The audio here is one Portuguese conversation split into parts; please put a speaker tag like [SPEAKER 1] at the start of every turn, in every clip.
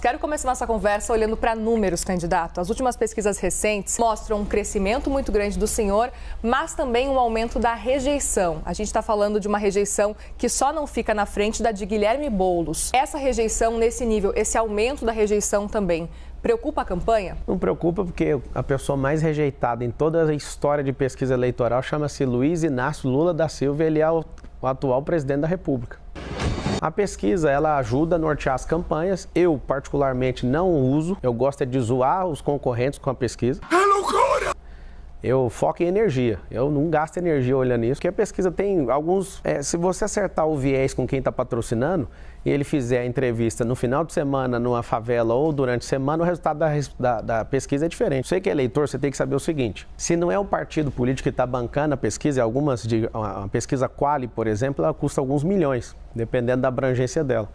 [SPEAKER 1] Quero começar nossa conversa olhando para números, candidato. As últimas pesquisas recentes mostram um crescimento muito grande do senhor, mas também um aumento da rejeição. A gente está falando de uma rejeição que só não fica na frente da de Guilherme Boulos. Essa rejeição nesse nível, esse aumento da rejeição também, preocupa a campanha?
[SPEAKER 2] Não preocupa, porque a pessoa mais rejeitada em toda a história de pesquisa eleitoral chama-se Luiz Inácio Lula da Silva e ele é o atual presidente da República. A pesquisa, ela ajuda a nortear as campanhas. Eu, particularmente, não uso. Eu gosto de zoar os concorrentes com a pesquisa. É loucura! Eu foco em energia. Eu não gasto energia olhando isso, porque a pesquisa tem alguns... se você acertar o viés com quem está patrocinando e ele fizer a entrevista no final de semana numa favela ou durante a semana, o resultado da pesquisa é diferente. Você que é eleitor, você tem que saber o seguinte: se não é um partido político que está bancando a pesquisa, a pesquisa Quali, por exemplo, ela custa alguns milhões, dependendo da abrangência dela.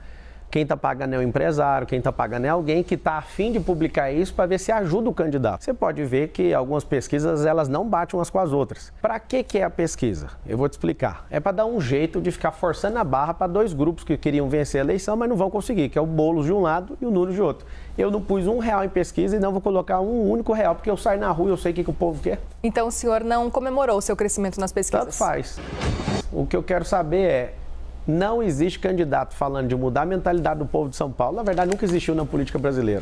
[SPEAKER 2] Quem está pagando é o empresário, quem está pagando é alguém que está a fim de publicar isso para ver se ajuda o candidato. Você pode ver que algumas pesquisas, elas não batem umas com as outras. Para que é a pesquisa? Eu vou te explicar. É para dar um jeito de ficar forçando a barra para dois grupos que queriam vencer a eleição, mas não vão conseguir, que é o Boulos de um lado e o Nunes de outro. Eu não pus R$1 em pesquisa e não vou colocar um único real, porque eu saio na rua e eu sei o que o povo quer.
[SPEAKER 1] Então o senhor não comemorou o seu crescimento nas pesquisas?
[SPEAKER 2] Tanto faz. O que eu quero saber é: não existe candidato falando de mudar a mentalidade do povo de São Paulo. Na verdade, nunca existiu na política brasileira.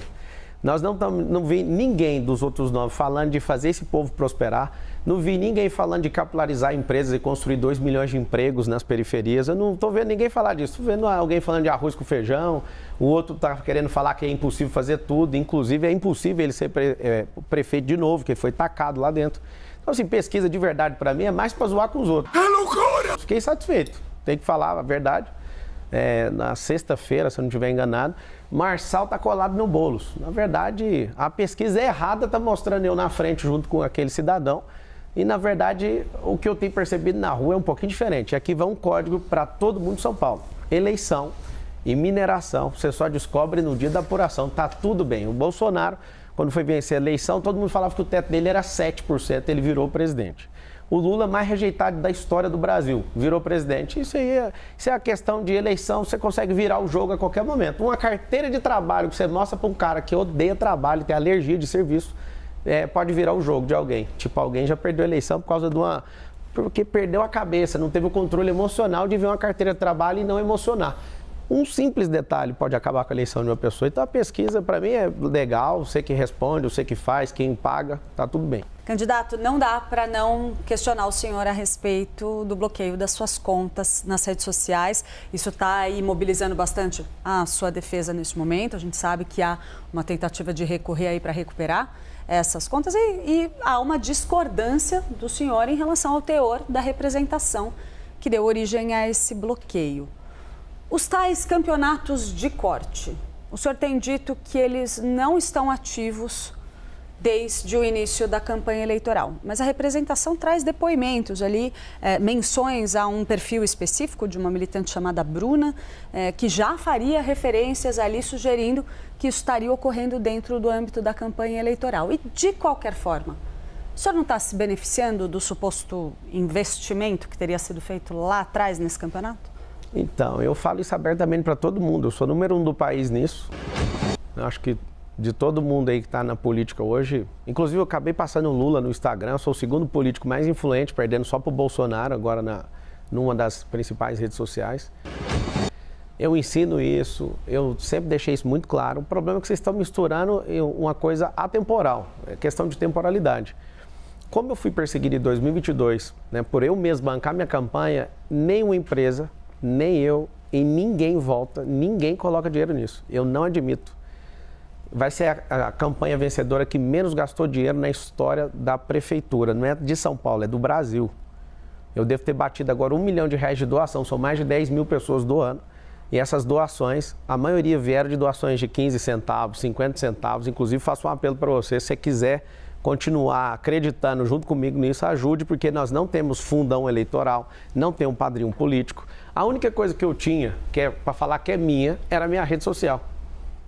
[SPEAKER 2] Nós não vi ninguém dos outros 9 falando de fazer esse povo prosperar. Não vi ninguém falando de capilarizar empresas e construir 2 milhões de empregos nas periferias. Eu não estou vendo ninguém falar disso. Estou vendo alguém falando de arroz com feijão. O outro está querendo falar que é impossível fazer tudo. Inclusive, é impossível ele ser prefeito de novo, que ele foi tacado lá dentro. Então, assim, pesquisa de verdade para mim é mais para zoar com os outros. É loucura! Fiquei satisfeito. Tem que falar a verdade. Na sexta-feira, se eu não estiver enganado, Marçal está colado no Boulos. Na verdade, a pesquisa errada está mostrando eu na frente junto com aquele cidadão. E, na verdade, o que eu tenho percebido na rua é um pouquinho diferente. Aqui vai um código para todo mundo de São Paulo. Eleição e mineração, você só descobre no dia da apuração. Tá tudo bem. O Bolsonaro, quando foi vencer a eleição, todo mundo falava que o teto dele era 7%, ele virou presidente. O Lula mais rejeitado da história do Brasil, virou presidente. Isso é a questão de eleição, você consegue virar o jogo a qualquer momento. Uma carteira de trabalho que você mostra para um cara que odeia trabalho e tem alergia de serviço, pode virar o jogo de alguém. Tipo, alguém já perdeu a eleição por causa porque perdeu a cabeça, não teve o controle emocional de ver uma carteira de trabalho e não emocionar. Um simples detalhe pode acabar com a eleição de uma pessoa. Então a pesquisa, para mim, é legal, você que responde, você que faz, quem paga, tá tudo bem.
[SPEAKER 3] Candidato, não dá para não questionar o senhor a respeito do bloqueio das suas contas nas redes sociais. Isso está aí mobilizando bastante a sua defesa neste momento. A gente sabe que há uma tentativa de recorrer aí para recuperar essas contas e há uma discordância do senhor em relação ao teor da representação que deu origem a esse bloqueio. Os tais campeonatos de corte, o senhor tem dito que eles não estão ativos desde o início da campanha eleitoral, mas a representação traz depoimentos ali, menções a um perfil específico de uma militante chamada Bruna, que já faria referências ali sugerindo que isso estaria ocorrendo dentro do âmbito da campanha eleitoral. E, de qualquer forma, o senhor não está se beneficiando do suposto investimento que teria sido feito lá atrás nesse campeonato?
[SPEAKER 2] Então, eu falo isso abertamente para todo mundo. Eu sou número 1 do país nisso. Eu acho que de todo mundo aí que está na política hoje, inclusive eu acabei passando o Lula no Instagram, eu sou o segundo político mais influente, perdendo só para o Bolsonaro, agora numa das principais redes sociais. Eu ensino isso, eu sempre deixei isso muito claro. O problema é que vocês estão misturando uma coisa atemporal, é questão de temporalidade. Como eu fui perseguido em 2022, por eu mesmo bancar minha campanha, nenhuma empresa, nem eu e ninguém volta, ninguém coloca dinheiro nisso. Eu não admito. Vai ser a campanha vencedora que menos gastou dinheiro na história da prefeitura. Não é de São Paulo, é do Brasil. Eu devo ter batido agora R$1 milhão de doação, são mais de 10 mil pessoas doando. E essas doações, a maioria vieram de doações de 15 centavos, 50 centavos. Inclusive, faço um apelo para você, se você quiser continuar acreditando junto comigo nisso, ajude, porque nós não temos fundão eleitoral, não temos um padrinho político. A única coisa que eu tinha, que é para falar que é minha, era a minha rede social.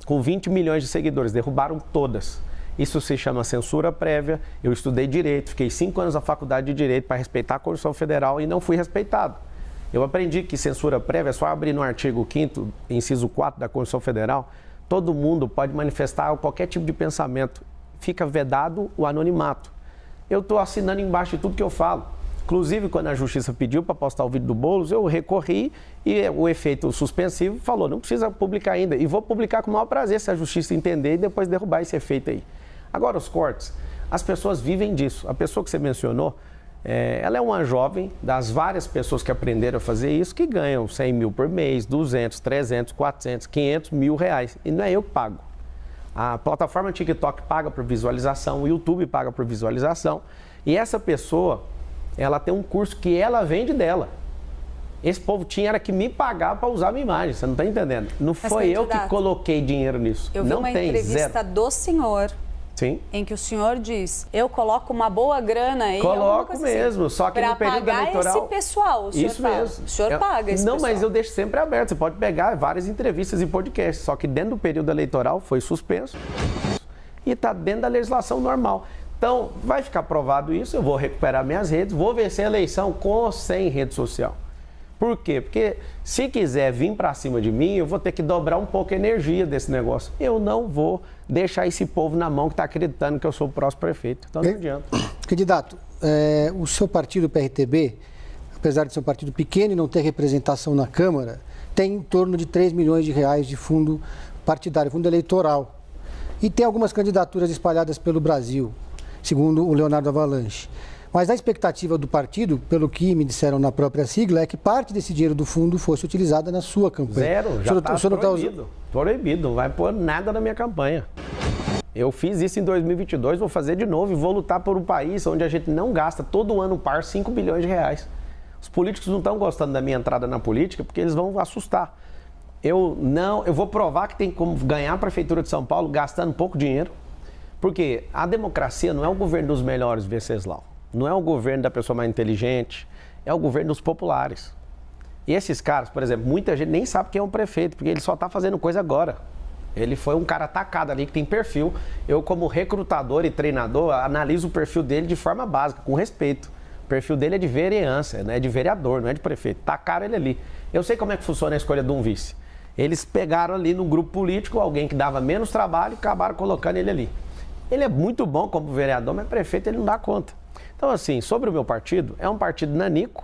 [SPEAKER 2] Com 20 milhões de seguidores, derrubaram todas. Isso se chama censura prévia. Eu estudei Direito, fiquei 5 anos na faculdade de Direito para respeitar a Constituição Federal e não fui respeitado. Eu aprendi que censura prévia é só abrir no artigo 5º, inciso 4 da Constituição Federal, todo mundo pode manifestar qualquer tipo de pensamento. Fica vedado o anonimato. Eu estou assinando embaixo de tudo que eu falo. Inclusive, quando a Justiça pediu para postar o vídeo do Boulos, eu recorri e o efeito suspensivo falou, não precisa publicar ainda. E vou publicar com o maior prazer se a Justiça entender e depois derrubar esse efeito aí. Agora, os cortes. As pessoas vivem disso. A pessoa que você mencionou, ela é uma jovem das várias pessoas que aprenderam a fazer isso, que ganham 100 mil por mês, 200, 300, 400, 500 mil reais. E não é eu que pago. A plataforma TikTok paga por visualização, o YouTube paga por visualização. E essa pessoa, ela tem um curso que ela vende dela. Esse povo tinha que me pagar para usar a minha imagem, você não está entendendo? Não foi eu que coloquei dinheiro nisso.
[SPEAKER 3] Eu vi uma entrevista do senhor,
[SPEAKER 2] sim,
[SPEAKER 3] em que o senhor diz, eu coloco uma boa grana aí.
[SPEAKER 2] Coloco mesmo, assim, só que no período eleitoral...
[SPEAKER 3] Para pagar esse pessoal, o senhor
[SPEAKER 2] isso
[SPEAKER 3] fala.
[SPEAKER 2] mesmo.
[SPEAKER 3] O senhor paga esse pessoal.
[SPEAKER 2] Não, mas eu deixo sempre aberto, você pode pegar várias entrevistas e podcasts, só que dentro do período eleitoral foi suspenso e está dentro da legislação normal. Então, vai ficar provado isso, eu vou recuperar minhas redes, vou vencer a eleição com ou sem rede social. Por quê? Porque se quiser vir para cima de mim, eu vou ter que dobrar um pouco a energia desse negócio. Eu não vou deixar esse povo na mão que está acreditando que eu sou o próximo prefeito. Então não adianta.
[SPEAKER 4] Candidato, o seu partido, o PRTB, apesar de ser um partido pequeno e não ter representação na Câmara, tem em torno de 3 milhões de reais de fundo partidário, fundo eleitoral. E tem algumas candidaturas espalhadas pelo Brasil, segundo o Leonardo Avalanche. Mas a expectativa do partido, pelo que me disseram na própria sigla, é que parte desse dinheiro do fundo fosse utilizada na sua campanha.
[SPEAKER 2] Zero, já está proibido. Proibido, não vai pôr nada na minha campanha. Eu fiz isso em 2022, vou fazer de novo e vou lutar por um país onde a gente não gasta todo ano par 5 bilhões de reais. Os políticos não estão gostando da minha entrada na política porque eles vão assustar. Eu vou provar que tem como ganhar a Prefeitura de São Paulo gastando pouco dinheiro, porque a democracia não é o governo dos melhores, Venceslau. Não é o governo da pessoa mais inteligente, é o governo dos populares. E esses caras, por exemplo, muita gente nem sabe quem é um prefeito, porque ele só está fazendo coisa agora. Ele foi um cara atacado ali, que tem perfil. Eu, como recrutador e treinador, analiso o perfil dele de forma básica, com respeito. O perfil dele é de vereança, não é de vereador, não é de prefeito. Tacaram ele ali. Eu sei como é que funciona a escolha de um vice. Eles pegaram ali no grupo político alguém que dava menos trabalho e acabaram colocando ele ali. Ele é muito bom como vereador, mas prefeito ele não dá conta. Então, assim, sobre o meu partido, é um partido nanico,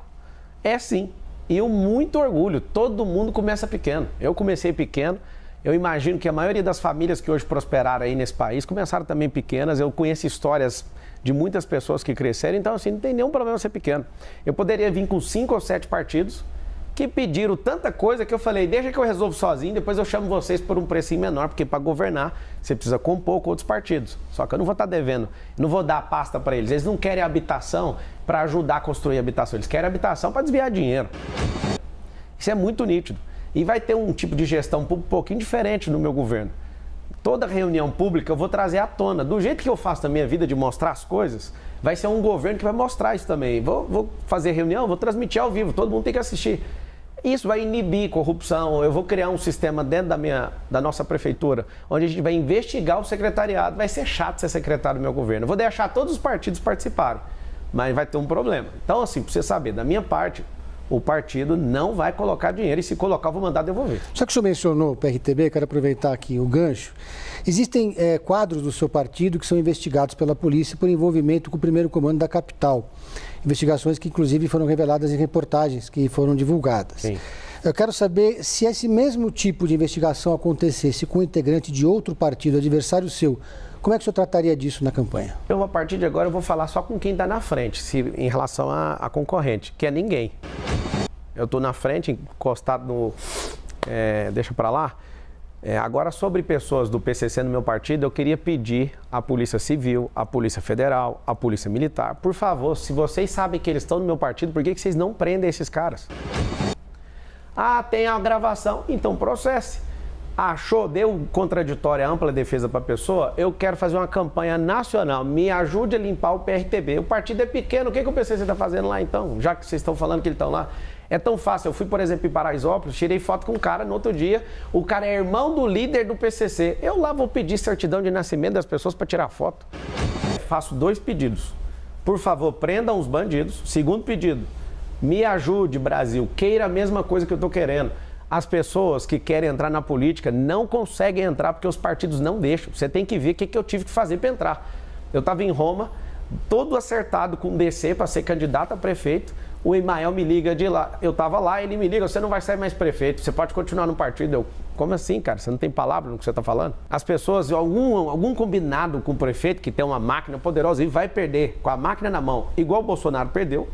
[SPEAKER 2] é sim. E eu muito orgulho, todo mundo começa pequeno. Eu comecei pequeno, eu imagino que a maioria das famílias que hoje prosperaram aí nesse país começaram também pequenas. Eu conheço histórias de muitas pessoas que cresceram, então, assim, não tem nenhum problema ser pequeno. Eu poderia vir com 5 ou 7 partidos que pediram tanta coisa que eu falei, deixa que eu resolvo sozinho, depois eu chamo vocês por um precinho menor, porque para governar você precisa compor com outros partidos. Só que eu não vou estar devendo, não vou dar a pasta para eles. Eles não querem habitação para ajudar a construir habitação, eles querem habitação para desviar dinheiro. Isso é muito nítido. E vai ter um tipo de gestão um pouquinho diferente no meu governo. Toda reunião pública eu vou trazer à tona. Do jeito que eu faço na minha vida de mostrar as coisas, vai ser um governo que vai mostrar isso também. Vou fazer reunião, vou transmitir ao vivo, todo mundo tem que assistir. Isso vai inibir corrupção. Eu vou criar um sistema dentro da nossa prefeitura, onde a gente vai investigar o secretariado. Vai ser chato ser secretário do meu governo. Eu vou deixar todos os partidos participarem, mas vai ter um problema. Então, assim, para você saber, da minha parte, o partido não vai colocar dinheiro e se colocar, eu vou mandar devolver.
[SPEAKER 4] Já que o senhor mencionou o PRTB, quero aproveitar aqui o gancho. Existem quadros do seu partido que são investigados pela polícia por envolvimento com o primeiro comando da capital. Investigações que, inclusive, foram reveladas em reportagens que foram divulgadas.
[SPEAKER 2] Sim.
[SPEAKER 4] Eu quero saber se esse mesmo tipo de investigação acontecesse com um integrante de outro partido, adversário seu. Como é que o senhor trataria disso na campanha?
[SPEAKER 2] A partir de agora, eu vou falar só com quem está na frente, em relação a concorrente, que é ninguém. Eu estou na frente, encostado no... deixa para lá. Agora, sobre pessoas do PCC no meu partido, eu queria pedir à Polícia Civil, à Polícia Federal, à Polícia Militar, por favor, se vocês sabem que eles estão no meu partido, por que vocês não prendem esses caras? Ah, tem a gravação, então processe. Achou, deu contraditória, ampla defesa para a pessoa, eu quero fazer uma campanha nacional, me ajude a limpar o PRTB. O partido é pequeno, o que o PCC está fazendo lá então? Já que vocês estão falando que eles estão lá. É tão fácil, eu fui, por exemplo, em Paraisópolis, tirei foto com um cara no outro dia, o cara é irmão do líder do PCC. Eu lá vou pedir certidão de nascimento das pessoas para tirar foto. Faço 2 pedidos. Por favor, prendam os bandidos. Segundo pedido, me ajude, Brasil, queira a mesma coisa que eu estou querendo. As pessoas que querem entrar na política não conseguem entrar porque os partidos não deixam. Você tem que ver o que eu tive que fazer para entrar. Eu estava em Roma, todo acertado com o DC para ser candidato a prefeito. O Imael me liga de lá. Eu estava lá, ele me liga, você não vai ser mais prefeito, você pode continuar no partido. Eu, como assim, cara? Você não tem palavra no que você está falando? As pessoas, algum combinado com o prefeito que tem uma máquina poderosa e vai perder com a máquina na mão, igual o Bolsonaro perdeu,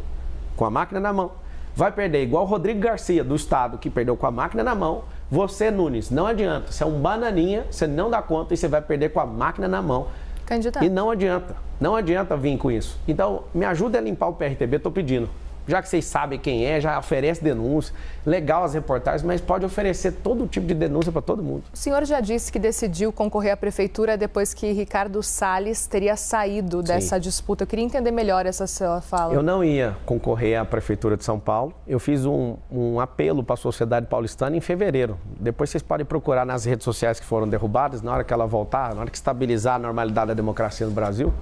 [SPEAKER 2] com a máquina na mão. Vai perder igual o Rodrigo Garcia, do Estado, que perdeu com a máquina na mão. Você, Nunes, não adianta. Você é um bananinha, você não dá conta e você vai perder com a máquina na mão.
[SPEAKER 1] Candidato.
[SPEAKER 2] E não adianta. Não adianta vir com isso. Então, me ajuda a limpar o PRTB, estou pedindo. Já que vocês sabem quem é, já oferece denúncia, legal as reportagens, mas pode oferecer todo tipo de denúncia para todo mundo.
[SPEAKER 1] O senhor já disse que decidiu concorrer à prefeitura depois que Ricardo Salles teria saído dessa disputa. Eu queria entender melhor essa sua fala.
[SPEAKER 2] Eu não ia concorrer à prefeitura de São Paulo. Eu fiz um apelo para a sociedade paulistana em fevereiro. Depois vocês podem procurar nas redes sociais que foram derrubadas, na hora que ela voltar, na hora que estabilizar a normalidade da democracia no Brasil.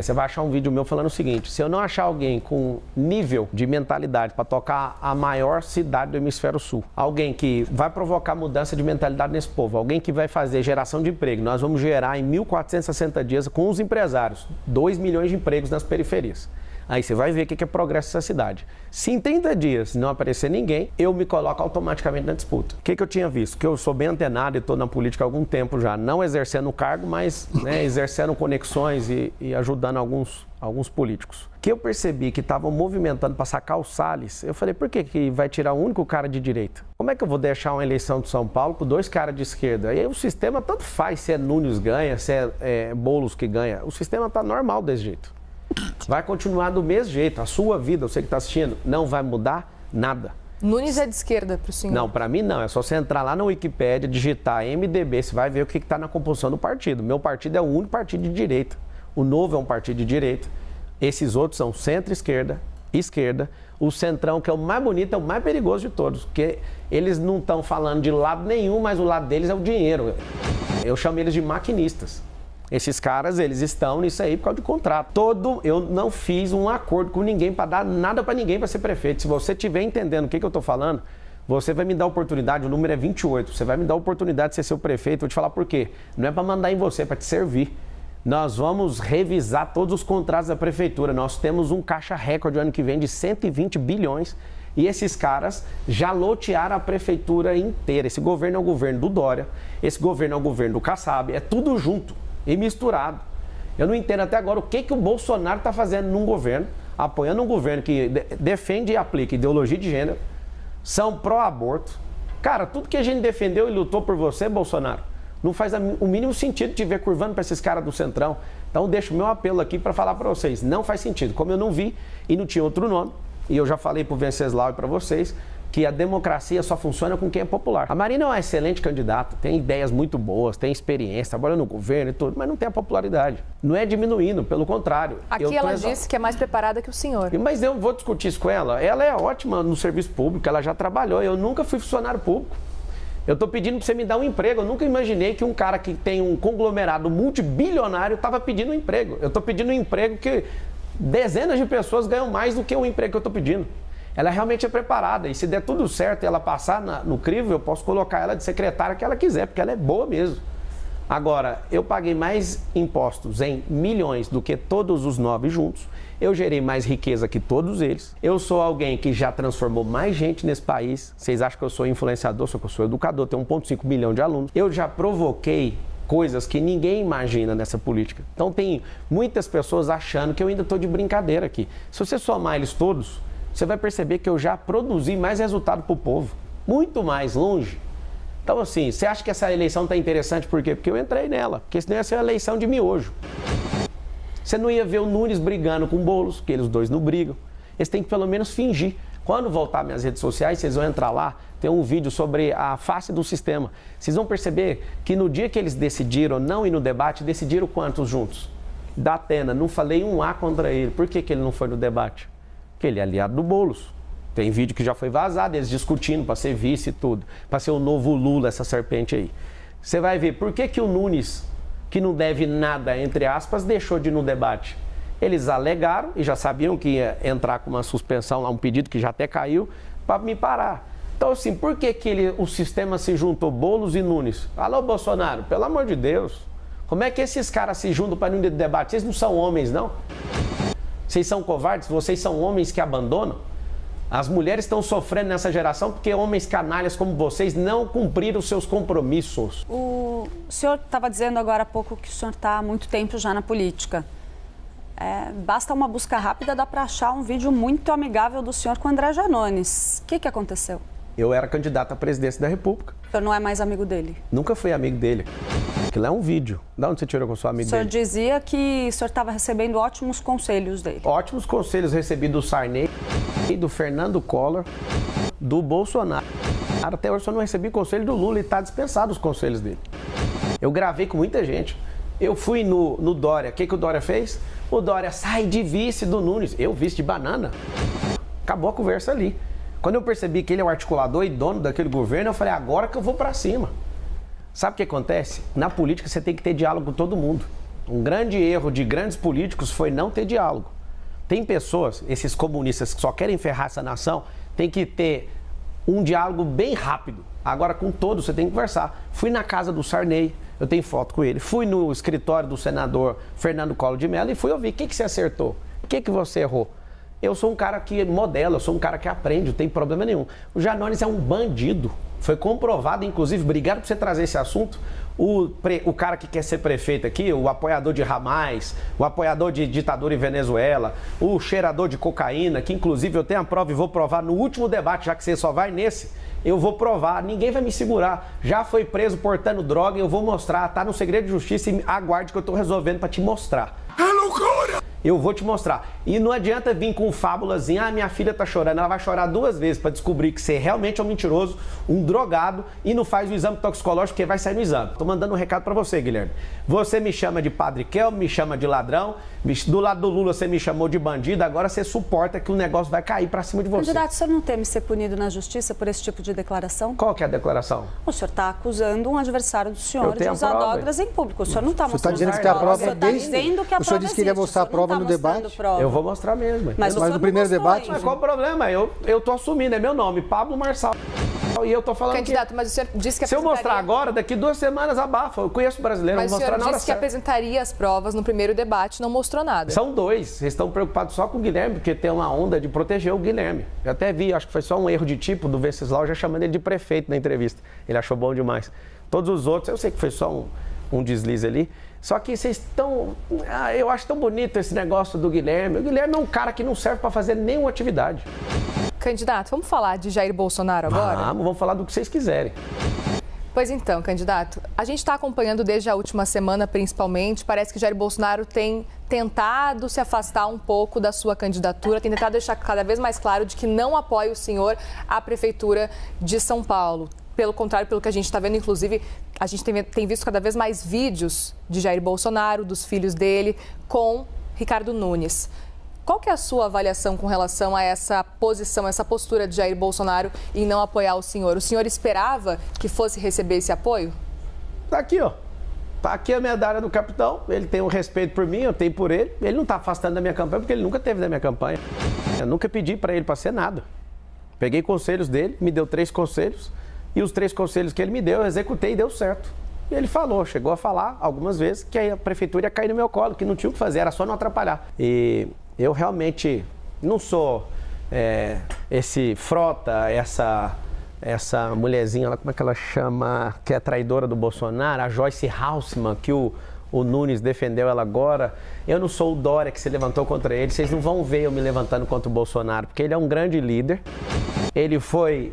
[SPEAKER 2] Você vai achar um vídeo meu falando o seguinte: se eu não achar alguém com nível de mentalidade para tocar a maior cidade do hemisfério sul, alguém que vai provocar mudança de mentalidade nesse povo, alguém que vai fazer geração de emprego, nós vamos gerar em 1.460 dias com os empresários 2 milhões de empregos nas periferias. Aí você vai ver o que é progresso nessa cidade. Se em 30 dias não aparecer ninguém, eu me coloco automaticamente na disputa. O que eu tinha visto? Que eu sou bem antenado e estou na política há algum tempo já, não exercendo o cargo, mas exercendo conexões e ajudando alguns políticos. Que eu percebi que estavam movimentando para sacar o Salles, eu falei, por que vai tirar o único cara de direita? Como é que eu vou deixar uma eleição de São Paulo com 2 caras de esquerda? Aí o sistema tanto faz se é Nunes ganha, se é Boulos que ganha. O sistema está normal desse jeito. Vai continuar do mesmo jeito. A sua vida, você que está assistindo, não vai mudar nada.
[SPEAKER 1] Nunes é de esquerda para o senhor?
[SPEAKER 2] Não, para mim não. É só você entrar lá na Wikipédia, digitar MDB, você vai ver o que está na composição do partido. Meu partido é o único partido de direita. O Novo é um partido de direita. Esses outros são centro-esquerda, esquerda. O centrão, que é o mais bonito, é o mais perigoso de todos. Porque eles não estão falando de lado nenhum, mas o lado deles é o dinheiro. Eu chamo eles de maquinistas. Esses caras, eles estão nisso aí por causa de contrato. Eu não fiz um acordo com ninguém para dar nada para ninguém para ser prefeito. Se você estiver entendendo o que eu estou falando, você vai me dar oportunidade, o número é 28, você vai me dar a oportunidade de ser seu prefeito. Vou te falar por quê. Não é para mandar em você, é para te servir. Nós vamos revisar todos os contratos da prefeitura. Nós temos um caixa recorde ano que vem de 120 bilhões. E esses caras já lotearam a prefeitura inteira. Esse governo é o governo do Dória, esse governo é o governo do Kassab, é tudo junto e misturado. Eu não entendo até agora o que o Bolsonaro está fazendo num governo, apoiando um governo que defende e aplica ideologia de gênero, são pró-aborto. Cara, tudo que a gente defendeu e lutou por você, Bolsonaro, não faz o mínimo sentido te ver curvando para esses caras do Centrão. Então deixo o meu apelo aqui para falar para vocês, não faz sentido. Como eu não vi e não tinha outro nome, e eu já falei para o Venceslau e para vocês, que a democracia só funciona com quem é popular. A Marina é uma excelente candidata, tem ideias muito boas, tem experiência, trabalha no governo e tudo, mas não tem a popularidade. Não é diminuindo, pelo contrário.
[SPEAKER 1] Aqui ela disse que é mais preparada que o senhor.
[SPEAKER 2] Mas eu vou discutir isso com ela. Ela é ótima no serviço público, ela já trabalhou, eu nunca fui funcionário público. Eu estou pedindo para você me dar um emprego. Eu nunca imaginei que um cara que tem um conglomerado multibilionário estava pedindo um emprego. Eu estou pedindo um emprego que dezenas de pessoas ganham mais do que o emprego que eu estou pedindo. Ela realmente é preparada e se der tudo certo e ela passar no crivo, eu posso colocar ela de secretária que ela quiser, porque ela é boa mesmo. Agora, eu paguei mais impostos em milhões do que todos os 9 juntos, eu gerei mais riqueza que todos eles, eu sou alguém que já transformou mais gente nesse país, vocês acham que eu sou influenciador, só que eu sou educador, tenho 1,5 milhão de alunos, eu já provoquei coisas que ninguém imagina nessa política. Então tem muitas pessoas achando que eu ainda estou de brincadeira aqui. Se você somar eles todos, você vai perceber que eu já produzi mais resultado para o povo, muito mais longe. Então, assim, você acha que essa eleição está interessante por quê? Porque eu entrei nela, porque senão ia ser uma eleição de miojo. Você não ia ver o Nunes brigando com o Boulos, porque eles dois não brigam. Eles têm que pelo menos fingir. Quando voltar minhas redes sociais, vocês vão entrar lá, tem um vídeo sobre a face do sistema. Vocês vão perceber que no dia que eles decidiram não ir no debate, decidiram quantos juntos? Da Atena, não falei um A contra ele. Por que ele não foi no debate? Porque ele é aliado do Boulos. Tem vídeo que já foi vazado, eles discutindo para ser vice e tudo, para ser o novo Lula, essa serpente aí. Você vai ver por que o Nunes, que não deve nada, entre aspas, deixou de ir no debate. Eles alegaram e já sabiam que ia entrar com uma suspensão lá, um pedido que já até caiu, para me parar. Então, Então, assim, por que o sistema se juntou, Boulos e Nunes? Alô, Bolsonaro, pelo amor de Deus. Como é que esses caras se juntam para não debate? Vocês não são homens, não? Vocês são covardes? Vocês são homens que abandonam? As mulheres estão sofrendo nessa geração porque homens canalhas como vocês não cumpriram seus compromissos.
[SPEAKER 3] O senhor estava dizendo agora há pouco que o senhor está há muito tempo já na política. Basta uma busca rápida, dá para achar um vídeo muito amigável do senhor com o André Janones. O que aconteceu?
[SPEAKER 2] Eu era candidato à presidência da República.
[SPEAKER 3] O senhor não é mais amigo dele?
[SPEAKER 2] Nunca fui amigo dele. Aquilo é um vídeo. De onde você tirou que eu sou amigo dele?
[SPEAKER 3] O senhor dizia que o senhor estava recebendo ótimos conselhos dele.
[SPEAKER 2] Ótimos conselhos recebi do Sarney, do Fernando Collor, do Bolsonaro. Até hoje eu só não recebi conselho do Lula e está dispensado os conselhos dele. Eu gravei com muita gente. Eu fui no Dória. O que o Dória fez? O Dória sai de vice do Nunes. Eu, vice de banana. Acabou a conversa ali. Quando eu percebi que ele é o articulador e dono daquele governo, eu falei, agora que eu vou para cima. Sabe o que acontece? Na política você tem que ter diálogo com todo mundo. Um grande erro de grandes políticos foi não ter diálogo. Tem pessoas, esses comunistas que só querem ferrar essa nação, tem que ter um diálogo bem rápido. Agora com todos você tem que conversar. Fui na casa do Sarney, eu tenho foto com ele. Fui no escritório do senador Fernando Collor de Mello e fui ouvir. O que você acertou? O que você errou? Eu sou um cara que modela, eu sou um cara que aprende, não tem problema nenhum. O Janones é um bandido. Foi comprovado, inclusive, obrigado por você trazer esse assunto, o cara que quer ser prefeito aqui, o apoiador de Hamas, o apoiador de ditadura em Venezuela, o cheirador de cocaína, que inclusive eu tenho a prova e vou provar no último debate, já que você só vai nesse, eu vou provar, ninguém vai me segurar. Já foi preso portando droga, eu vou mostrar, tá no segredo de justiça e aguarde que eu tô resolvendo para te mostrar. É loucura! Eu vou te mostrar. E não adianta vir com fábulazinha, minha filha tá chorando. Ela vai chorar 2 vezes para descobrir que você realmente é um mentiroso, um drogado e não faz o exame toxicológico, porque vai sair no exame. Tô mandando um recado para você, Guilherme. Você me chama de Padre Kel, me chama de ladrão, do lado do Lula você me chamou de bandido, agora você suporta que o negócio vai cair para cima de você.
[SPEAKER 3] Candidato, o senhor não teme ser punido na justiça por esse tipo de declaração?
[SPEAKER 2] Qual que é a declaração?
[SPEAKER 3] O senhor está acusando um adversário do senhor de usar drogas em público. O senhor não está mostrando
[SPEAKER 4] dizendo que tem a prova.
[SPEAKER 3] O senhor está dizendo que a prova existe.
[SPEAKER 4] O senhor disse que iria mostrar a prova no debate.
[SPEAKER 2] Eu vou mostrar mesmo.
[SPEAKER 3] Mas
[SPEAKER 4] no primeiro debate...
[SPEAKER 2] Mas qual o problema? Eu tô assumindo, é meu nome, Pablo Marçal. E eu tô falando
[SPEAKER 1] Candidato, mas o senhor disse que
[SPEAKER 2] se eu mostrar agora, daqui 2 semanas abafa. Eu conheço o brasileiro,
[SPEAKER 1] mas
[SPEAKER 2] vou mostrar na hora certa.
[SPEAKER 1] Mas o senhor disse que apresentaria as provas no primeiro debate, não mostrou nada.
[SPEAKER 2] São 2. Vocês estão preocupados só com o Guilherme, porque tem uma onda de proteger o Guilherme. Eu até vi, acho que foi só um erro de tipo do Venceslau, já chamando ele de prefeito na entrevista. Ele achou bom demais. Todos os outros, eu sei que foi só um deslize ali. Só que vocês estão... eu acho tão bonito esse negócio do Guilherme. O Guilherme é um cara que não serve para fazer nenhuma atividade.
[SPEAKER 1] Candidato, vamos falar de Jair Bolsonaro agora?
[SPEAKER 2] Vamos falar do que vocês quiserem.
[SPEAKER 1] Pois então, candidato, a gente está acompanhando desde a última semana, principalmente, parece que Jair Bolsonaro tem tentado se afastar um pouco da sua candidatura, tem tentado deixar cada vez mais claro de que não apoia o senhor à Prefeitura de São Paulo. Pelo contrário, pelo que a gente está vendo, inclusive, a gente tem visto cada vez mais vídeos de Jair Bolsonaro, dos filhos dele, com Ricardo Nunes. Qual que é a sua avaliação com relação a essa posição, essa postura de Jair Bolsonaro em não apoiar o senhor? O senhor esperava que fosse receber esse apoio?
[SPEAKER 2] Tá aqui, ó. Tá aqui a medalha do capitão. Ele tem um respeito por mim, eu tenho por ele. Ele não tá afastando da minha campanha porque ele nunca teve da minha campanha. Eu nunca pedi para ele para ser nada. Peguei conselhos dele, me deu 3 conselhos. E os 3 conselhos que ele me deu, eu executei e deu certo. E ele falou, chegou a falar algumas vezes que a prefeitura ia cair no meu colo, que não tinha o que fazer, era só não atrapalhar. E eu realmente não sou esse Frota, essa mulherzinha, como é que ela chama, que é traidora do Bolsonaro, a Joyce Halseman, que o Nunes defendeu ela agora. Eu não sou o Dória que se levantou contra ele, vocês não vão ver eu me levantando contra o Bolsonaro, porque ele é um grande líder. Ele foi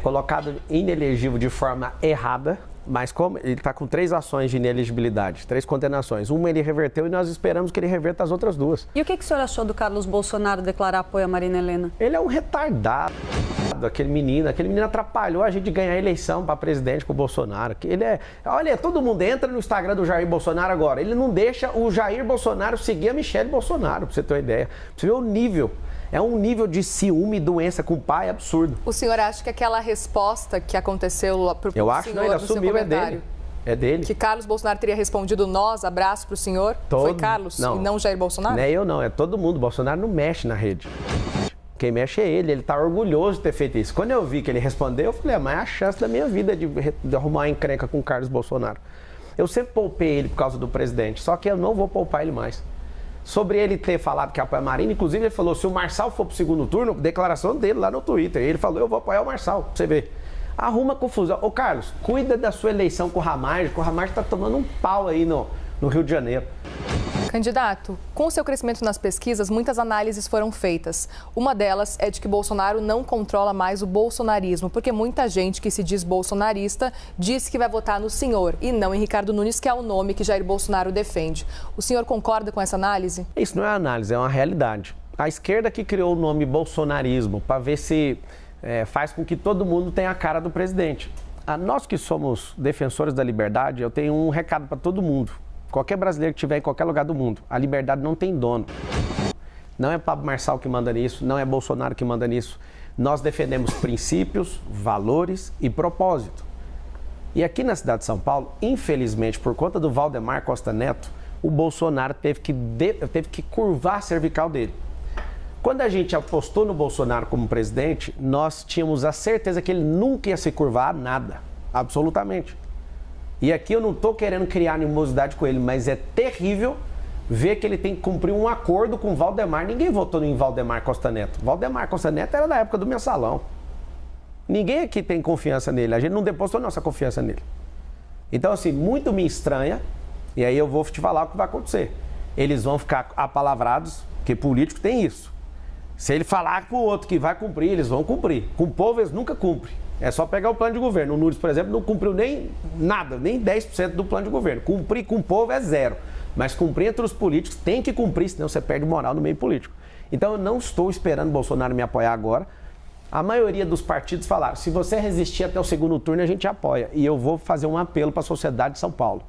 [SPEAKER 2] colocado inelegível de forma errada, mas como ele está com 3 ações de inelegibilidade, 3 condenações. Uma ele reverteu e nós esperamos que ele reverta as outras 2.
[SPEAKER 3] E o que o senhor achou do Carlos Bolsonaro declarar apoio a Marina Helena?
[SPEAKER 2] Ele é um retardado, aquele menino atrapalhou a gente de ganhar a eleição para presidente com o Bolsonaro. Olha, todo mundo entra no Instagram do Jair Bolsonaro agora, ele não deixa o Jair Bolsonaro seguir a Michelle Bolsonaro, para você ter uma ideia. Pra você ver o nível. É um nível de ciúme e doença com o pai absurdo.
[SPEAKER 1] O senhor acha que aquela resposta que aconteceu para o senhor
[SPEAKER 2] Eu acho, não, ele assumiu, é dele. É dele.
[SPEAKER 1] Que Carlos Bolsonaro teria respondido nós, abraço para o senhor? Foi Carlos e não Jair Bolsonaro?
[SPEAKER 2] Não é eu não, é todo mundo. Bolsonaro não mexe na rede. Quem mexe é ele está orgulhoso de ter feito isso. Quando eu vi que ele respondeu, eu falei, mas é a chance da minha vida de arrumar uma encrenca com o Carlos Bolsonaro. Eu sempre poupei ele por causa do presidente, só que eu não vou poupar ele mais. Sobre ele ter falado que apoia a Marina, inclusive ele falou, se o Marçal for pro segundo turno, declaração dele lá no Twitter, ele falou, eu vou apoiar o Marçal, pra você ver. Arruma confusão. Ô Carlos, cuida da sua eleição com o Ramagem, que o Ramagem tá tomando um pau aí no Rio de Janeiro.
[SPEAKER 1] Candidato, com o seu crescimento nas pesquisas, muitas análises foram feitas. Uma delas é de que Bolsonaro não controla mais o bolsonarismo, porque muita gente que se diz bolsonarista diz que vai votar no senhor e não em Ricardo Nunes, que é o nome que Jair Bolsonaro defende. O senhor concorda com essa análise?
[SPEAKER 2] Isso não é análise, é uma realidade. A esquerda que criou o nome bolsonarismo para ver se faz com que todo mundo tenha a cara do presidente. Nós que somos defensores da liberdade, eu tenho um recado para todo mundo. Qualquer brasileiro que estiver em qualquer lugar do mundo, a liberdade não tem dono. Não é Pablo Marçal que manda nisso, não é Bolsonaro que manda nisso. Nós defendemos princípios, valores e propósito. E aqui na cidade de São Paulo, infelizmente, por conta do Valdemar Costa Neto, o Bolsonaro teve que curvar a cervical dele. Quando a gente apostou no Bolsonaro como presidente, nós tínhamos a certeza que ele nunca ia se curvar a nada, absolutamente. E aqui eu não estou querendo criar animosidade com ele, mas é terrível ver que ele tem que cumprir um acordo com o Valdemar. Ninguém votou em Valdemar Costa Neto. Valdemar Costa Neto era da época do Mensalão. Ninguém aqui tem confiança nele. A gente não depositou nossa confiança nele. Então, assim, muito me estranha, e aí eu vou te falar o que vai acontecer. Eles vão ficar apalavrados, porque político tem isso. Se ele falar para o outro que vai cumprir, eles vão cumprir. Com o povo, eles nunca cumprem. É só pegar o plano de governo. O Nunes, por exemplo, não cumpriu nem nada, nem 10% do plano de governo. Cumprir com o povo é zero. Mas cumprir entre os políticos tem que cumprir, senão você perde moral no meio político. Então eu não estou esperando o Bolsonaro me apoiar agora. A maioria dos partidos falaram, se você resistir até o segundo turno, a gente apoia. E eu vou fazer um apelo para a sociedade de São Paulo.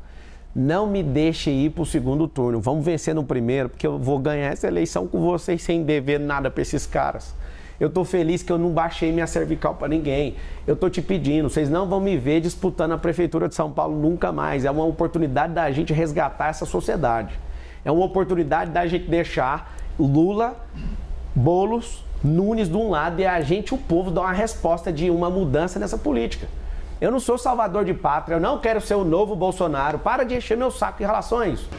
[SPEAKER 2] Não me deixe ir para o segundo turno. Vamos vencer no primeiro, porque eu vou ganhar essa eleição com vocês sem dever nada para esses caras. Eu estou feliz que eu não baixei minha cervical para ninguém. Eu estou te pedindo, vocês não vão me ver disputando a Prefeitura de São Paulo nunca mais. É uma oportunidade da gente resgatar essa sociedade. É uma oportunidade da gente deixar Lula, Boulos, Nunes de um lado e a gente, o povo, dar uma resposta de uma mudança nessa política. Eu não sou salvador de pátria, eu não quero ser o novo Bolsonaro. Para de encher meu saco em relação a isso.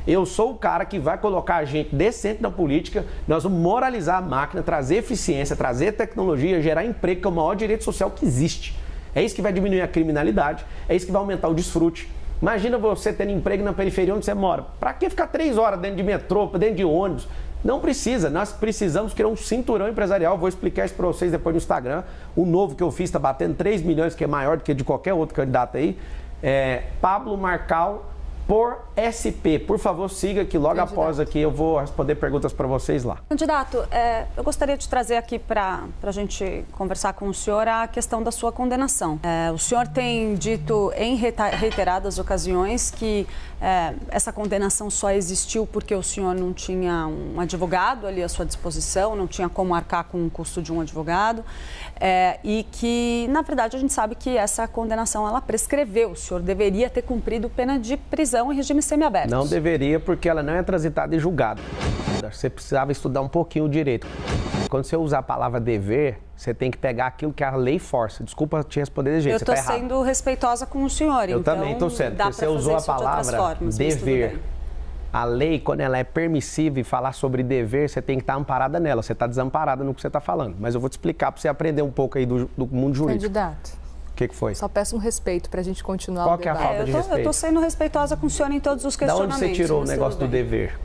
[SPEAKER 2] Eu sou o cara que vai colocar a gente decente na política, nós vamos moralizar a máquina, trazer eficiência, trazer tecnologia, gerar emprego, que é o maior direito social que existe. É isso que vai diminuir a criminalidade, é isso que vai aumentar o desfrute. Imagina você tendo emprego na periferia onde você mora. Para que ficar 3 horas dentro de metrô, dentro de ônibus? Não precisa, nós precisamos criar um cinturão empresarial. Vou explicar isso para vocês depois no Instagram. O novo que eu fiz está batendo 3 milhões, que é maior do que de qualquer outro candidato aí. Pablo Marçal por SP. Por favor, siga que logo após aqui eu vou responder perguntas para vocês lá.
[SPEAKER 3] Candidato, eu gostaria de trazer aqui para a gente conversar com o senhor a questão da sua condenação. O senhor tem dito em reiteradas ocasiões que essa condenação só existiu porque o senhor não tinha um advogado ali à sua disposição, não tinha como arcar com o custo de um advogado, e que, na verdade, a gente sabe que essa condenação ela prescreveu. O senhor deveria ter cumprido pena de prisão em regime semiaberto.
[SPEAKER 2] Não deveria, porque ela não é transitada e julgada. Você precisava estudar um pouquinho o direito. Quando você usar a palavra dever, você tem que pegar aquilo que a lei força. Desculpa te responder desse jeito,
[SPEAKER 3] eu estou sendo respeitosa com o senhor.
[SPEAKER 2] Eu também estou sendo, porque você usou a palavra dever. A lei, quando ela é permissiva e falar sobre dever, você tem que estar amparada nela. Você está desamparada no que você está falando. Mas eu vou te explicar para você aprender um pouco aí do mundo jurídico.
[SPEAKER 1] Candidato.
[SPEAKER 2] O que foi?
[SPEAKER 1] Só peço um respeito para a gente continuar
[SPEAKER 2] Qual
[SPEAKER 1] o
[SPEAKER 2] que é a
[SPEAKER 1] debate.
[SPEAKER 2] falta de respeito?
[SPEAKER 3] Eu estou sendo respeitosa com o senhor em todos os questionamentos.
[SPEAKER 2] Da onde você tirou o negócio do dever?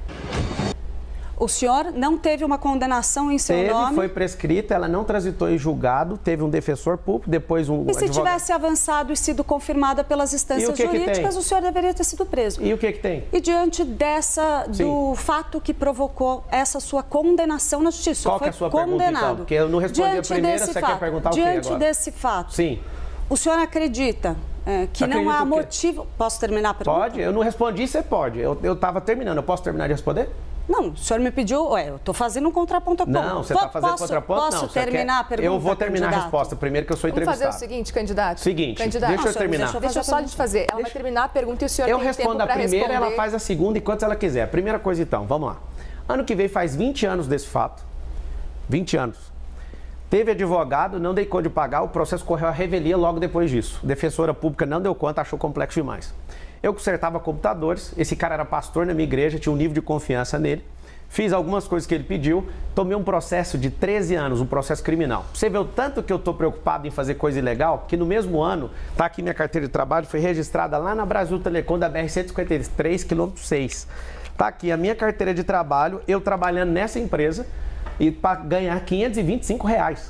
[SPEAKER 3] O senhor não teve uma condenação em seu nome?
[SPEAKER 2] Foi prescrita, ela não transitou em julgado, teve um defensor público, depois um
[SPEAKER 3] advogado. E se tivesse avançado e sido confirmada pelas instâncias jurídicas, o senhor deveria ter sido preso.
[SPEAKER 2] E o que tem?
[SPEAKER 3] E diante do fato que provocou essa sua condenação na justiça,
[SPEAKER 2] qual que é a sua pergunta, então? Porque eu não respondi a primeira, você quer perguntar o quê agora?
[SPEAKER 3] Diante desse fato,
[SPEAKER 2] sim.
[SPEAKER 3] O senhor acredita que não há motivo... Posso terminar a pergunta?
[SPEAKER 2] Pode, eu não respondi, você pode. Eu estava terminando, eu posso terminar de responder?
[SPEAKER 3] Não, o senhor me pediu, eu estou fazendo um contraponto.
[SPEAKER 2] Não, você está fazendo contraponto?
[SPEAKER 3] Posso terminar a pergunta,
[SPEAKER 2] eu vou terminar
[SPEAKER 3] candidato?
[SPEAKER 2] A resposta primeiro, que eu sou entrevistado.
[SPEAKER 1] Vamos fazer o seguinte, candidato.
[SPEAKER 2] Candidato. Deixa eu terminar.
[SPEAKER 1] Deixa eu só lhe fazer. Ela vai terminar a pergunta e o senhor tem tempo para responder.
[SPEAKER 2] Eu respondo a primeira, ela faz a segunda enquanto ela quiser. Primeira coisa então, vamos lá. Ano que vem faz 20 anos desse fato. 20 anos. Teve advogado, não dei conta de pagar, o processo correu à revelia logo depois disso. Defensora pública não deu conta, achou complexo demais. Eu consertava computadores, esse cara era pastor na minha igreja, tinha um nível de confiança nele. Fiz algumas coisas que ele pediu, tomei um processo de 13 anos, um processo criminal. Você vê o tanto que eu estou preocupado em fazer coisa ilegal, que no mesmo ano, tá aqui minha carteira de trabalho, foi registrada lá na Brasil Telecom da BR-153, quilômetro 6. Tá aqui a minha carteira de trabalho, eu trabalhando nessa empresa, e para ganhar R$525.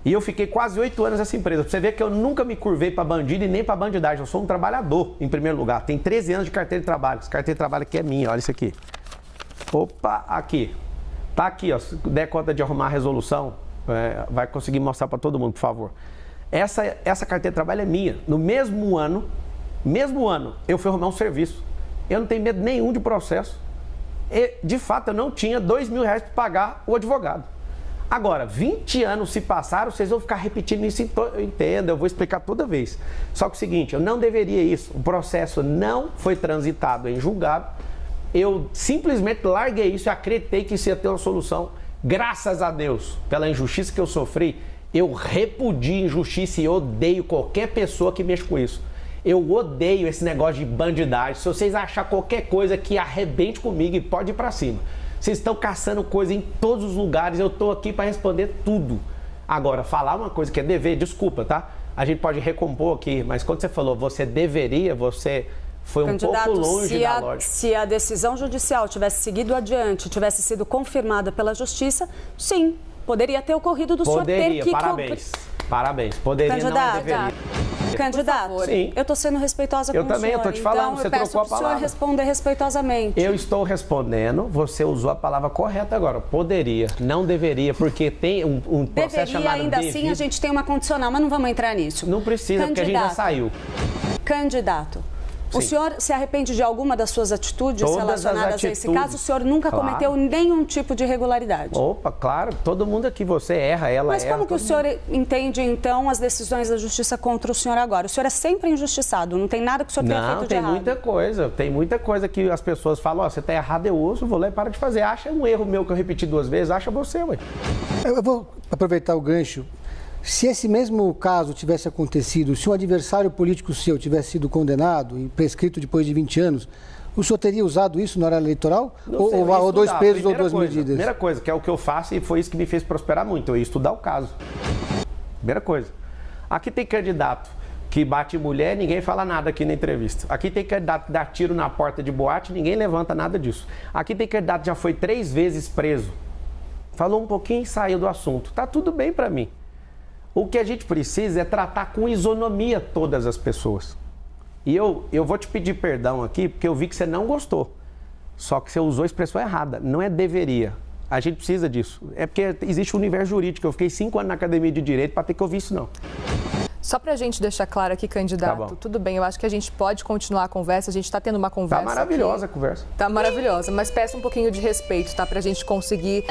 [SPEAKER 2] E eu fiquei quase 8 anos nessa empresa. Pra você ver que eu nunca me curvei para bandido e nem para bandidagem. Eu sou um trabalhador, em primeiro lugar. Tem 13 anos de carteira de trabalho. Essa carteira de trabalho aqui é minha, olha isso aqui. Opa, aqui. Tá aqui, ó. Se der conta de arrumar a resolução, vai conseguir mostrar para todo mundo, por favor. Essa carteira de trabalho é minha. No mesmo ano, eu fui arrumar um serviço. Eu não tenho medo nenhum de processo. E, de fato, eu não tinha R$2.000 para pagar o advogado. Agora, 20 anos se passaram, vocês vão ficar repetindo isso, eu entendo, eu vou explicar toda vez. Só que é o seguinte, eu não deveria isso, o processo não foi transitado em julgado, eu simplesmente larguei isso e acreditei que isso ia ter uma solução. Graças a Deus, pela injustiça que eu sofri, eu repudio injustiça e odeio qualquer pessoa que mexa com isso. Eu odeio esse negócio de bandidagem. Se vocês acharem qualquer coisa que arrebente comigo, e pode ir pra cima. Vocês estão caçando coisa em todos os lugares, eu tô aqui para responder tudo. Agora, falar uma coisa que é dever, desculpa, tá? A gente pode recompor aqui, mas quando você falou você deveria, você foi um pouco longe da lógica.
[SPEAKER 3] Se a decisão judicial tivesse seguido adiante, tivesse sido confirmada pela Justiça, sim, poderia ter ocorrido do senhor ter que...
[SPEAKER 2] Parabéns. Poderia,
[SPEAKER 3] candidato,
[SPEAKER 2] não deveria.
[SPEAKER 3] Candidato,
[SPEAKER 2] sim.
[SPEAKER 3] Eu estou sendo respeitosa com o senhor.
[SPEAKER 2] Eu também, eu estou te falando,
[SPEAKER 3] então,
[SPEAKER 2] você trocou a palavra.
[SPEAKER 3] Eu peço para o senhor responder respeitosamente.
[SPEAKER 2] Eu estou respondendo, você usou a palavra correta agora. Poderia, não deveria, porque tem um processo chamado
[SPEAKER 3] ainda
[SPEAKER 2] devido.
[SPEAKER 3] Assim, a gente tem uma condicional, mas não vamos entrar nisso.
[SPEAKER 2] Não precisa, porque a gente já saiu.
[SPEAKER 3] Candidato. O
[SPEAKER 2] Sim.
[SPEAKER 3] senhor se arrepende de alguma das suas atitudes
[SPEAKER 2] Todas
[SPEAKER 3] relacionadas a esse caso? O senhor nunca cometeu nenhum tipo de irregularidade?
[SPEAKER 2] Opa, claro. Todo mundo aqui, você erra, ela erra.
[SPEAKER 3] Mas como que o senhor entende, então, as decisões da Justiça contra o senhor agora? O senhor é sempre injustiçado, não tem nada que o senhor tenha feito de errado.
[SPEAKER 2] Não, tem muita coisa que as pessoas falam, você está errado, eu uso, vou lá e para de fazer. Acha um erro meu que eu repeti 2 vezes, acha você, ué.
[SPEAKER 4] Eu vou aproveitar o gancho. Se esse mesmo caso tivesse acontecido, se um adversário político seu tivesse sido condenado e prescrito depois de 20 anos, o senhor teria usado isso na hora eleitoral? Ou 2 pesos ou 2 medidas?
[SPEAKER 2] Primeira coisa, que é o que eu faço e foi isso que me fez prosperar muito, eu ia estudar o caso. Primeira coisa. Aqui tem candidato que bate mulher, ninguém fala nada aqui na entrevista. Aqui tem candidato que dá tiro na porta de boate, ninguém levanta nada disso. Aqui tem candidato que já foi 3 vezes preso. Falou um pouquinho e saiu do assunto. Tá tudo bem para mim. O que a gente precisa é tratar com isonomia todas as pessoas. E eu vou te pedir perdão aqui, porque eu vi que você não gostou. Só que você usou a expressão errada. Não é deveria. A gente precisa disso. É porque existe um universo jurídico. Eu fiquei 5 anos na academia de direito para ter que ouvir isso, não.
[SPEAKER 1] Só para a gente deixar claro aqui, candidato, tudo bem, eu acho que a gente pode continuar a conversa, a gente está tendo uma conversa.
[SPEAKER 2] Tá maravilhosa a conversa.
[SPEAKER 1] Tá maravilhosa, mas peço um pouquinho de respeito, tá? Para a gente conseguir,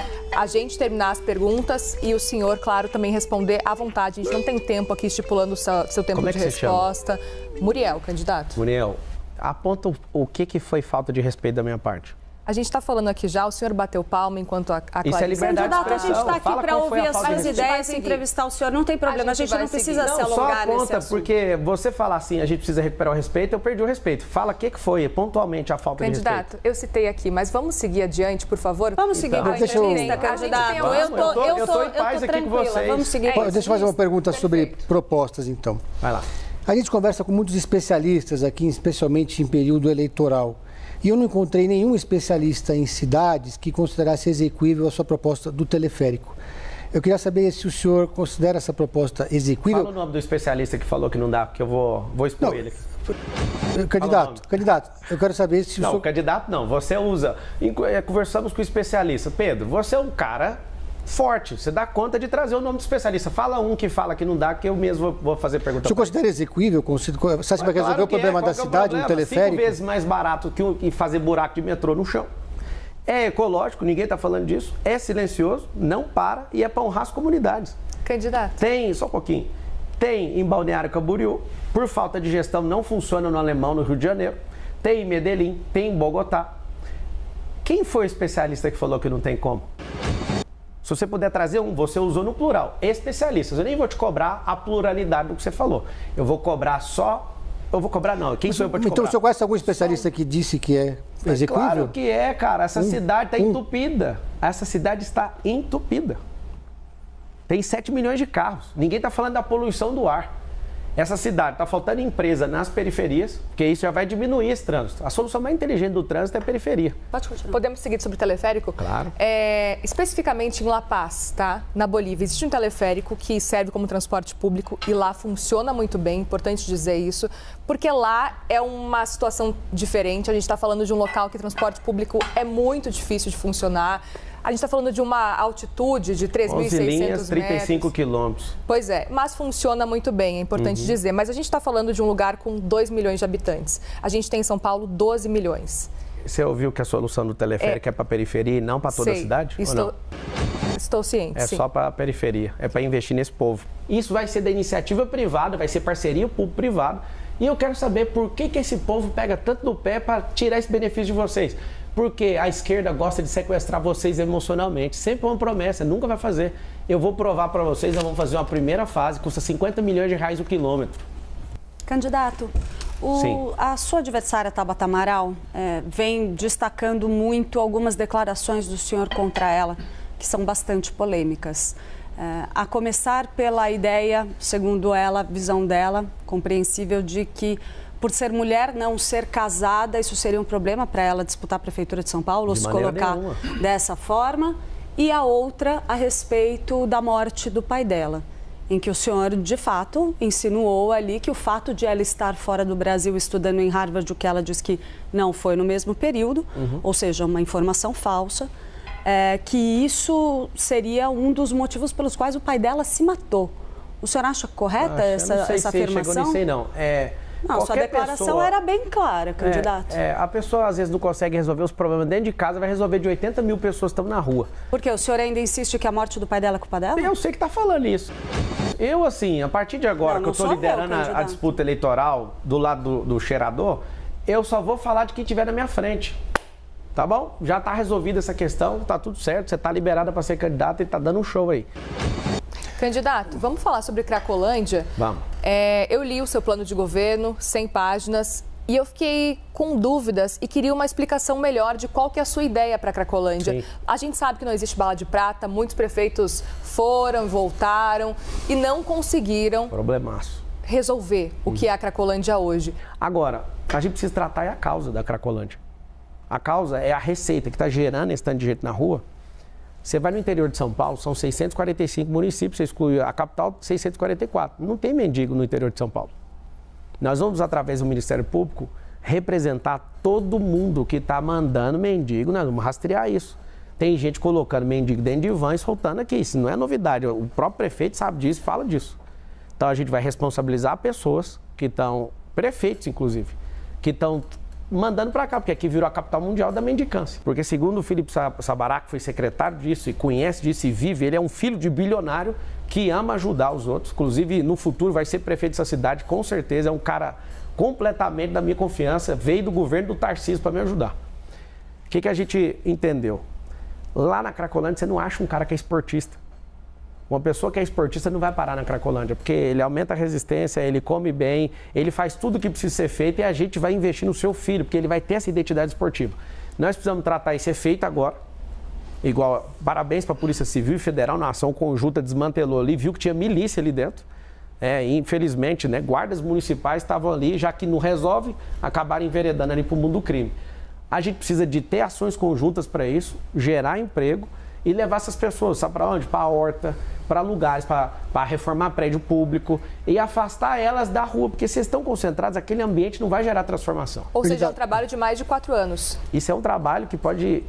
[SPEAKER 1] terminar as perguntas e o senhor, claro, também responder à vontade. A gente não tem tempo aqui estipulando o seu tempo de resposta. Muriel, candidato.
[SPEAKER 2] Muriel, aponta o que foi falta de respeito da minha parte.
[SPEAKER 1] A gente está falando aqui já, o senhor bateu palma enquanto a Clarice...
[SPEAKER 2] Isso é liberdade de expressão.
[SPEAKER 3] A gente está aqui para ouvir as suas ideias e entrevistar o senhor. Não tem problema, a gente não precisa se alongar nesse assunto. Só aponta,
[SPEAKER 2] porque você fala assim, a gente precisa recuperar o respeito, eu perdi o respeito. Fala o que foi pontualmente a falta de respeito.
[SPEAKER 1] Candidato, eu citei aqui, mas vamos seguir adiante, por favor?
[SPEAKER 3] Vamos seguir com a entrevista, candidato.
[SPEAKER 2] Eu estou em paz aqui com vocês.
[SPEAKER 3] Vamos seguir.
[SPEAKER 4] Deixa eu fazer uma pergunta sobre propostas, então.
[SPEAKER 2] Vai lá.
[SPEAKER 4] A gente conversa com muitos especialistas aqui, especialmente em período eleitoral. E eu não encontrei nenhum especialista em cidades que considerasse exequível a sua proposta do teleférico. Eu queria saber se o senhor considera essa proposta exequível.
[SPEAKER 2] Fala o nome do especialista que falou que não dá, porque eu vou expor ele aqui.
[SPEAKER 4] Candidato, eu quero saber se o senhor...
[SPEAKER 2] Não, candidato não, você usa... Conversamos com o especialista. Pedro, você é um cara forte, você dá conta de trazer o nome do especialista. Fala um que fala que não dá, que eu mesmo vou fazer pergunta.
[SPEAKER 4] O senhor considera exequível? Você acha que vai resolver o problema da cidade no teleférico?
[SPEAKER 2] 5 vezes mais barato que fazer buraco de metrô no chão. É ecológico, ninguém está falando disso. É silencioso, não para e é para honrar as comunidades.
[SPEAKER 1] Candidato.
[SPEAKER 2] Tem, só um pouquinho. Tem em Balneário Camboriú, por falta de gestão não funciona no Alemão, no Rio de Janeiro. Tem em Medellín, tem em Bogotá. Quem foi o especialista que falou que não tem como? Se você puder trazer um, você usou no plural, especialistas. Eu nem vou te cobrar a pluralidade do que você falou. Eu vou cobrar só... Eu vou cobrar não, quem sou eu para te cobrar?
[SPEAKER 4] Então o senhor conhece algum especialista que disse que é execuível?
[SPEAKER 2] Claro que é, cara. Essa cidade está entupida. Essa cidade está entupida. Tem 7 milhões de carros. Ninguém está falando da poluição do ar. Essa cidade está faltando empresa nas periferias, porque isso já vai diminuir esse trânsito. A solução mais inteligente do trânsito é a periferia.
[SPEAKER 1] Pode continuar. Podemos seguir sobre o teleférico?
[SPEAKER 2] Claro.
[SPEAKER 1] Especificamente em La Paz, tá? Na Bolívia, existe um teleférico que serve como transporte público e lá funciona muito bem, importante dizer isso, porque lá é uma situação diferente. A gente está falando de um local que transporte público é muito difícil de funcionar. A gente está falando de uma altitude de 3.600 metros.
[SPEAKER 2] 35 quilômetros.
[SPEAKER 1] Pois é, mas funciona muito bem, é importante dizer. Mas a gente está falando de um lugar com 2 milhões de habitantes. A gente tem em São Paulo 12 milhões.
[SPEAKER 2] Você ouviu que a solução do teleférico é para a periferia e não para toda a cidade?
[SPEAKER 1] Estou ciente,
[SPEAKER 2] sim. Só para a periferia, é para investir nesse povo. Isso vai ser da iniciativa privada, vai ser parceria público-privada. E eu quero saber por que esse povo pega tanto no pé para tirar esse benefício de vocês. Porque a esquerda gosta de sequestrar vocês emocionalmente. Sempre uma promessa, nunca vai fazer. Eu vou provar para vocês, nós vamos fazer uma primeira fase, custa 50 milhões de reais o quilômetro.
[SPEAKER 3] Candidato, a sua adversária, Tabata Amaral, vem destacando muito algumas declarações do senhor contra ela, que são bastante polêmicas. A começar pela ideia, segundo ela, visão dela, compreensível, de que por ser mulher, não ser casada, isso seria um problema para ela disputar a Prefeitura de São Paulo, ou se colocar dessa forma. E a outra a respeito da morte do pai dela, em que o senhor, de fato, insinuou ali que o fato de ela estar fora do Brasil estudando em Harvard, o que ela diz que não foi no mesmo período, ou seja, uma informação falsa, que isso seria um dos motivos pelos quais o pai dela se matou. O senhor acha correta essa afirmação?
[SPEAKER 2] Chegou nisso aí, não.
[SPEAKER 3] Não, sua declaração era bem clara, candidato.
[SPEAKER 2] A pessoa às vezes não consegue resolver os problemas dentro de casa, vai resolver de 80 mil pessoas que estão na rua.
[SPEAKER 3] Por quê? O senhor ainda insiste que a morte do pai dela é culpa dela?
[SPEAKER 2] Eu sei que está falando isso. Eu, assim, a partir de agora que eu estou liderando a disputa eleitoral do lado do cheirador, eu só vou falar de quem estiver na minha frente. Tá bom? Já está resolvida essa questão, tá tudo certo, você está liberada para ser candidata e está dando um show aí.
[SPEAKER 1] Candidato, vamos falar sobre Cracolândia?
[SPEAKER 2] Vamos.
[SPEAKER 1] Eu li o seu plano de governo, 100 páginas, e eu fiquei com dúvidas e queria uma explicação melhor de qual que é a sua ideia para Cracolândia. Sim. A gente sabe que não existe bala de prata, muitos prefeitos foram, voltaram e não conseguiram resolver o que é a Cracolândia hoje.
[SPEAKER 2] Agora, a gente precisa tratar a causa da Cracolândia. A causa é a receita que está gerando esse tanto de gente na rua. Você vai no interior de São Paulo, são 645 municípios, você exclui a capital, 644. Não tem mendigo no interior de São Paulo. Nós vamos, através do Ministério Público, representar todo mundo que está mandando mendigo, nós vamos rastrear isso. Tem gente colocando mendigo dentro de van e soltando aqui, isso não é novidade, o próprio prefeito sabe disso e fala disso. Então a gente vai responsabilizar pessoas que estão, prefeitos inclusive, que estão mandando para cá, porque aqui virou a capital mundial da mendicância. Porque segundo o Felipe Sabará, que foi secretário disso e conhece disso e vive, ele é um filho de bilionário que ama ajudar os outros. Inclusive, no futuro vai ser prefeito dessa cidade, com certeza. É um cara completamente da minha confiança, veio do governo do Tarcísio para me ajudar. O que a gente entendeu? Lá na Cracolândia você não acha um cara que é esportista. Uma pessoa que é esportista não vai parar na Cracolândia, porque ele aumenta a resistência, ele come bem, ele faz tudo o que precisa ser feito e a gente vai investir no seu filho, porque ele vai ter essa identidade esportiva. Nós precisamos tratar esse efeito agora. Igual, parabéns para a Polícia Civil e Federal, na ação conjunta desmantelou ali, viu que tinha milícia ali dentro. Infelizmente, né, guardas municipais estavam ali, já que não resolve, acabaram enveredando ali para o mundo do crime. A gente precisa de ter ações conjuntas para isso, gerar emprego e levar essas pessoas, sabe para onde? Para a horta, para lugares, para reformar prédio público e afastar elas da rua, porque se estão concentrados, aquele ambiente não vai gerar transformação.
[SPEAKER 1] Ou seja, é um trabalho de mais de 4 anos.
[SPEAKER 2] Isso é um trabalho que pode,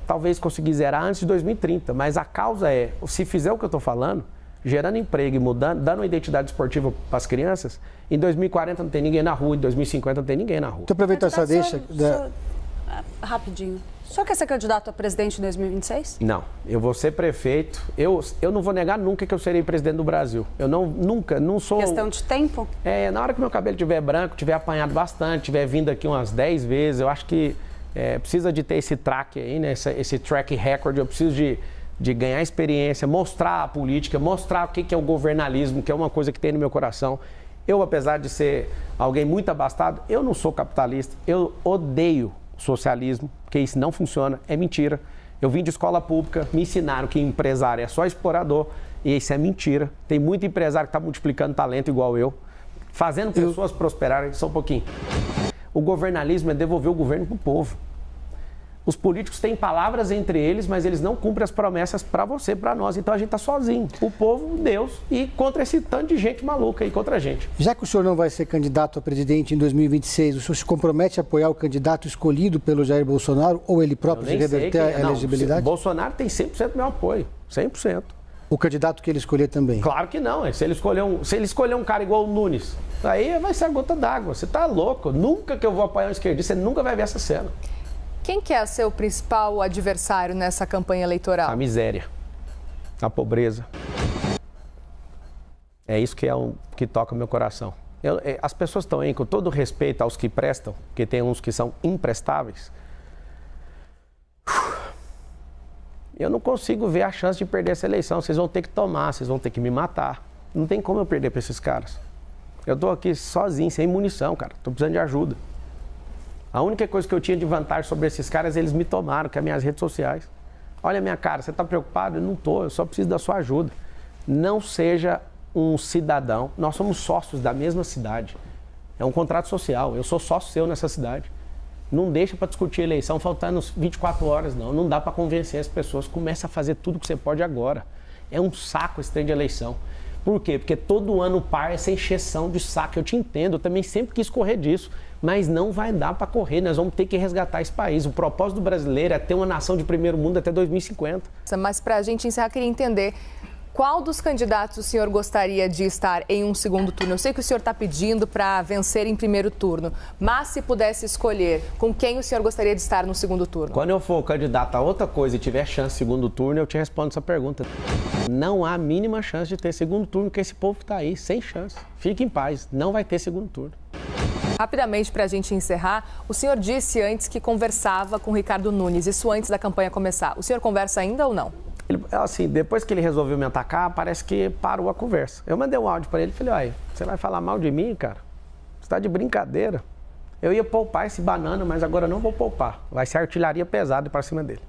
[SPEAKER 2] talvez, conseguir zerar antes de 2030, mas a causa é, se fizer o que eu estou falando, gerando emprego e mudando, dando uma identidade esportiva para as crianças, em 2040 não tem ninguém na rua, em 2050 não tem ninguém na rua.
[SPEAKER 4] Então, aproveita essa deixa...
[SPEAKER 3] Rapidinho. O senhor quer ser candidato a presidente em 2026?
[SPEAKER 2] Não, eu vou ser prefeito. Eu não vou negar nunca que eu serei presidente do Brasil. Eu não sou...
[SPEAKER 3] Questão de tempo?
[SPEAKER 2] Na hora que meu cabelo estiver branco, tiver apanhado bastante, tiver vindo aqui umas 10 vezes, eu acho que precisa de ter esse track aí, né? Esse track record. Eu preciso de de ganhar experiência, mostrar a política, mostrar o que é o governalismo, que é uma coisa que tem no meu coração. Eu, apesar de ser alguém muito abastado, eu não sou capitalista, eu odeio socialismo, porque isso não funciona, é mentira. Eu vim de escola pública, me ensinaram que empresário é só explorador, e isso é mentira. Tem muito empresário que está multiplicando talento igual eu, fazendo pessoas prosperarem, só um pouquinho. O governalismo é devolver o governo para o povo. Os políticos têm palavras entre eles, mas eles não cumprem as promessas para você, para nós. Então a gente está sozinho. O povo, Deus, e contra esse tanto de gente maluca aí contra a gente.
[SPEAKER 4] Já que o senhor não vai ser candidato a presidente em 2026, o senhor se compromete a apoiar o candidato escolhido pelo Jair Bolsonaro ou ele próprio se reverter à elegibilidade?
[SPEAKER 2] Bolsonaro tem 100% do meu apoio. 100%.
[SPEAKER 4] O candidato que ele escolher também?
[SPEAKER 2] Claro que não. Se ele escolher um cara igual o Nunes, aí vai ser a gota d'água. Você tá louco. Nunca que eu vou apoiar um esquerdista, você nunca vai ver essa cena.
[SPEAKER 1] Quem que é seu principal adversário nessa campanha eleitoral?
[SPEAKER 2] A miséria, a pobreza. É isso que que toca o meu coração. As pessoas estão aí, com todo respeito aos que prestam, porque tem uns que são imprestáveis. Eu não consigo ver a chance de perder essa eleição. Vocês vão ter que tomar, vocês vão ter que me matar. Não tem como eu perder para esses caras. Eu tô aqui sozinho, sem munição, cara. Tô precisando de ajuda. A única coisa que eu tinha de vantagem sobre esses caras, eles me tomaram, que é as minhas redes sociais. Olha a minha cara, você está preocupado? Eu não estou, eu só preciso da sua ajuda. Não seja um cidadão, nós somos sócios da mesma cidade. É um contrato social, eu sou sócio seu nessa cidade. Não deixa para discutir eleição faltando 24 horas, não. Não dá para convencer as pessoas. Começa a fazer tudo que você pode agora. É um saco esse trem de eleição. Por quê? Porque todo ano par essa encheção de saco. Eu te entendo, eu também sempre quis correr disso. Mas não vai dar para correr, nós vamos ter que resgatar esse país. O propósito do brasileiro é ter uma nação de primeiro mundo até 2050.
[SPEAKER 1] Mas para a gente encerrar, queria entender qual dos candidatos o senhor gostaria de estar em um segundo turno? Eu sei que o senhor está pedindo para vencer em primeiro turno, mas se pudesse escolher, com quem o senhor gostaria de estar no segundo turno?
[SPEAKER 2] Quando eu for candidato a outra coisa e tiver chance de segundo turno, eu te respondo essa pergunta. Não há a mínima chance de ter segundo turno, porque esse povo que está aí, sem chance. Fique em paz, não vai ter segundo turno.
[SPEAKER 1] Rapidamente, para a gente encerrar, o senhor disse antes que conversava com o Ricardo Nunes, isso antes da campanha começar. O senhor conversa ainda ou não?
[SPEAKER 2] Assim, depois que ele resolveu me atacar, parece que parou a conversa. Eu mandei um áudio para ele e falei, olha, você vai falar mal de mim, cara? Você tá de brincadeira. Eu ia poupar esse banana, mas agora não vou poupar. Vai ser artilharia pesada para cima dele.